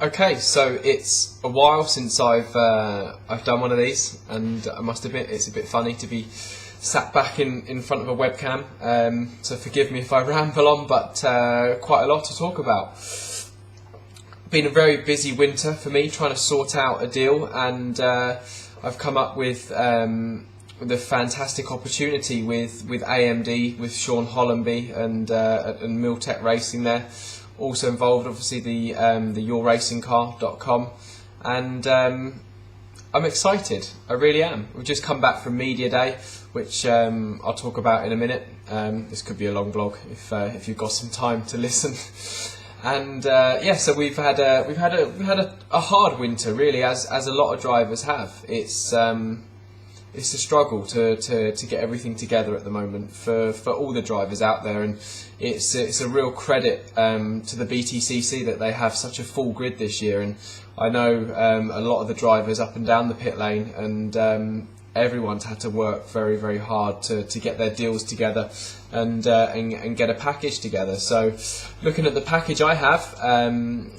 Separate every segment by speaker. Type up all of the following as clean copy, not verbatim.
Speaker 1: Okay, so it's a while since I've done one of these, and I must admit it's a bit funny to be sat back in front of a webcam. So forgive me if I ramble on, but quite a lot to talk about. Been a very busy winter for me, trying to sort out a deal, and I've come up with a fantastic opportunity with AMD, with Sean Hollenby and Miltech Racing there. Also involved, obviously, the yourracingcar.com, and I'm excited. I really am. We've just come back from Media Day, which I'll talk about in a minute. This could be a long vlog if you've got some time to listen. And yeah, so we've had a hard winter, really, as a lot of drivers have. It's a struggle to get everything together at the moment for all the drivers out there, and it's a real credit to the BTCC that they have such a full grid this year. And I know a lot of the drivers up and down the pit lane, and everyone's had to work very, very hard to get their deals together and get a package together. So looking at the package I have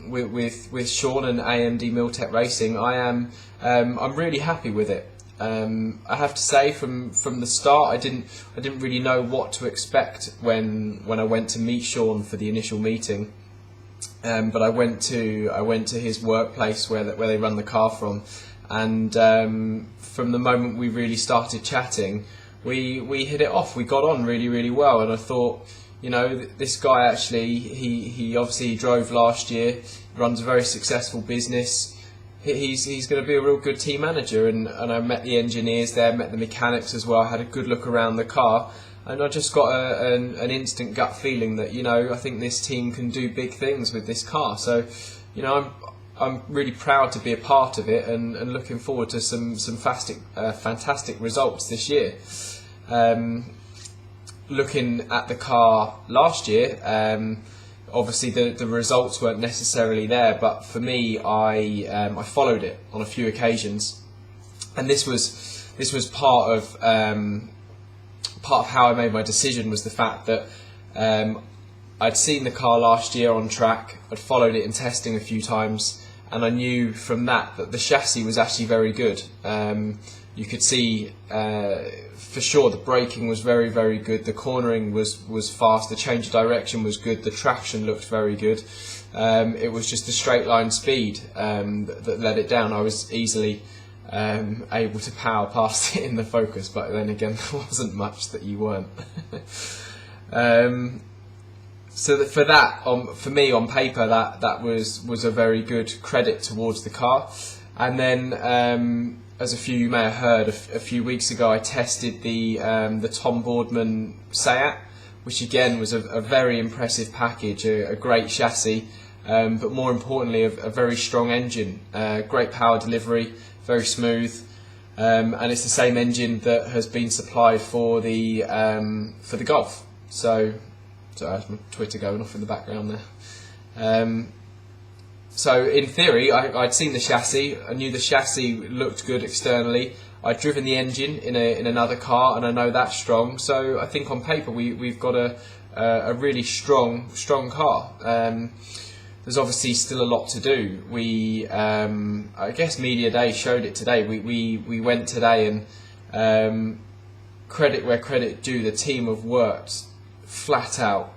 Speaker 1: with Sean and AMD Miltech Racing, I'm really happy with it. I have to say, from the start, I didn't really know what to expect when I went to meet Sean for the initial meeting. But I went to his workplace where they run the car from, and from the moment we really started chatting, we hit it off. We got on really, really well, and I thought, you know, this guy actually, he obviously drove last year, runs a very successful business. He's going to be a real good team manager, and I met the engineers there, met the mechanics as well, had a good look around the car, and I just got an instant gut feeling that, you know, I think this team can do big things with this car. So, you know, I'm really proud to be a part of it, and looking forward to some fantastic results this year. Looking at the car last year, obviously the results weren't necessarily there, but for me, I followed it on a few occasions, and this was part of how I made my decision, was the fact that I'd seen the car last year on track, I'd followed it in testing a few times, and I knew from that the chassis was actually very good. You could see for sure the braking was very, very good, the cornering was fast, the change of direction was good, the traction looked very good. It was just the straight line speed that let it down. I was easily able to power past it in the Focus, but then again, there wasn't much that you weren't. So that for me on paper, that was a very good credit towards the car. And then, as a few you may have heard, a few weeks ago I tested the Tom Boardman Seat, which again was a very impressive package, a great chassis, but more importantly a very strong engine, great power delivery, very smooth, and it's the same engine that has been supplied for the Golf. So that's my Twitter going off in the background there. So in theory, I'd seen the chassis. I knew the chassis looked good externally. I'd driven the engine in another car, and I know that's strong. So I think on paper we've got a really strong car. There's obviously still a lot to do. I guess Media Day showed it today. We went today, and credit where credit due, the team have worked flat out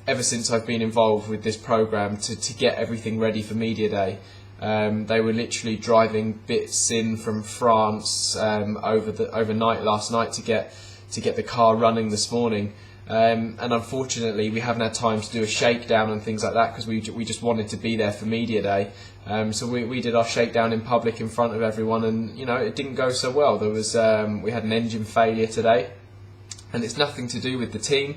Speaker 1: ever since I've been involved with this program to get everything ready for Media Day. They were literally driving bits in from France overnight last night to get the car running this morning. And unfortunately, we haven't had time to do a shakedown and things like that, because we just wanted to be there for Media Day. So we did our shakedown in public in front of everyone, and you know, it didn't go so well. There was we had an engine failure today, and it's nothing to do with the team.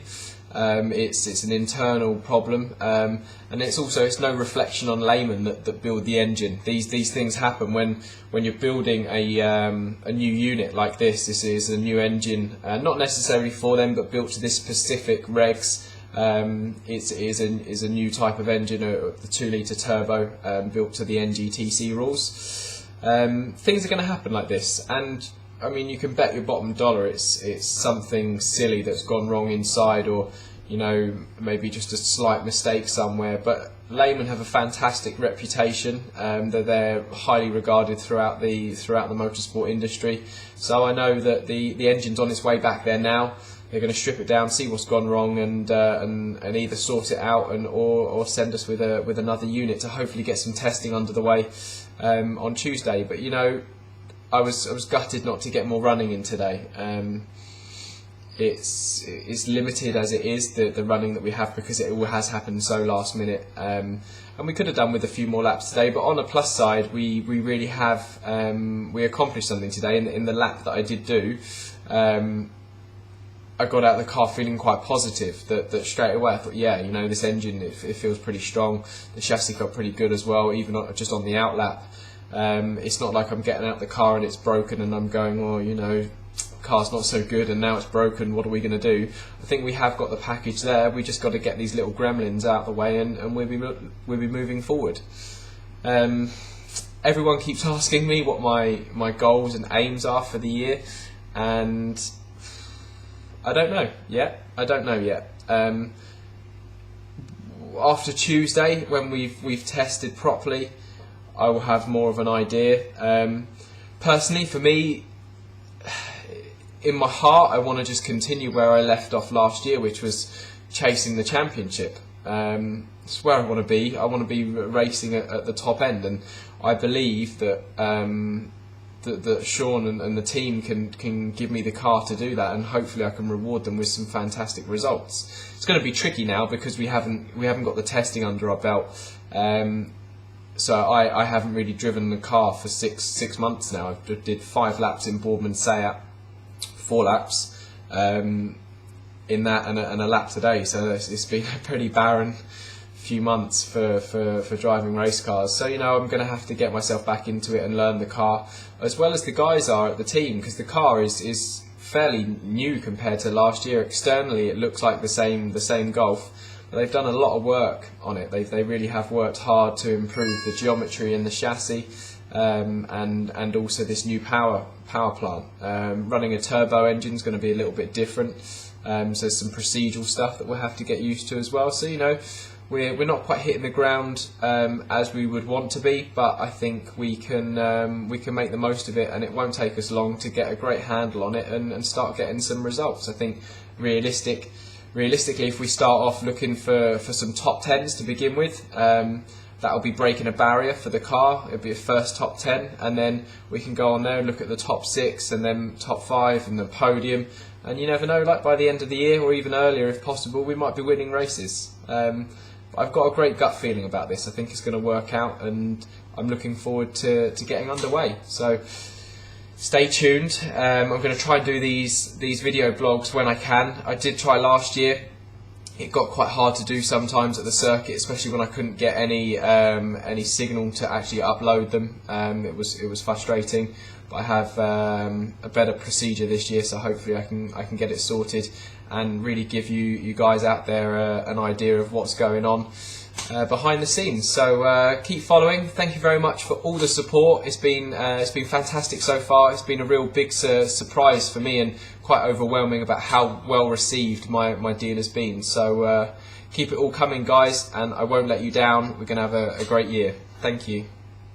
Speaker 1: It's an internal problem, and it's no reflection on laymen that build the engine. These things happen when you're building a new unit like this. This is a new engine, not necessarily for them, but built to this specific regs. It is a new type of engine, the 2-litre turbo, built to the NGTC rules. Things are going to happen like this, and I mean, you can bet your bottom dollar it's something silly that's gone wrong inside, or you know, maybe just a slight mistake somewhere. But Lehman have a fantastic reputation. They're highly regarded throughout the motorsport industry. So I know that the engine's on its way back there now. They're going to strip it down, see what's gone wrong, and either sort it out or send us with another unit to hopefully get some testing under the way on Tuesday. But you know, I was gutted not to get more running in today. It's limited as it is, the running that we have, because it all has happened so last minute, and we could have done with a few more laps today. But on a plus side, we really have we accomplished something today in the lap that I did do. I got out of the car feeling quite positive, that straight away I thought, yeah, you know, this engine, it feels pretty strong. The chassis felt pretty good as well, even just on the out lap. It's not like I'm getting out of the car and it's broken and I'm going, oh, you know, car's not so good and now it's broken, what are we going to do? I think we have got the package there. We just got to get these little gremlins out of the way, and we'll be moving forward. Everyone keeps asking me what my goals and aims are for the year, and I don't know yet. After Tuesday, when we've tested properly, I will have more of an idea. Personally, for me, in my heart, I want to just continue where I left off last year, which was chasing the championship. It's where I want to be. I want to be racing at the top end, and I believe that that Sean and the team can give me the car to do that, and hopefully I can reward them with some fantastic results. It's going to be tricky now because we haven't got the testing under our belt. So I haven't really driven the car for six months now. I did 5 laps in Boardman Sayat, 4 laps in that, and a lap today. So it's been a pretty barren few months for driving race cars. So, you know, I'm going to have to get myself back into it and learn the car, as well as the guys are at the team, because the car is fairly new compared to last year. Externally, it looks like the same Golf. But they've done a lot of work on it. They really have worked hard to improve the geometry in the chassis, and also this new power plant. Running a turbo engine is going to be a little bit different. So there's some procedural stuff that we'll have to get used to as well. So, you know, we're not quite hitting the ground as we would want to be, but I think we can make the most of it, and it won't take us long to get a great handle on it and start getting some results. I think realistically, if we start off looking for some top 10s to begin with, that'll be breaking a barrier for the car. It'll be a first top 10, and then we can go on there and look at the top 6 and then top 5 and the podium. And you never know, like by the end of the year or even earlier if possible, we might be winning races. I've got a great gut feeling about this. I think it's going to work out, and I'm looking forward to getting underway. So stay tuned. I'm going to try and do these video blogs when I can. I did try last year. It got quite hard to do sometimes at the circuit, especially when I couldn't get any signal to actually upload them. It was frustrating, but I have a better procedure this year, so hopefully I can get it sorted and really give you guys out there an idea of what's going on behind the scenes. So keep following. Thank you very much for all the support. It's been fantastic so far. It's been a real big surprise for me, and quite overwhelming about how well received my deal has been. So keep it all coming, guys, and I won't let you down. We're going to have a great year. Thank you.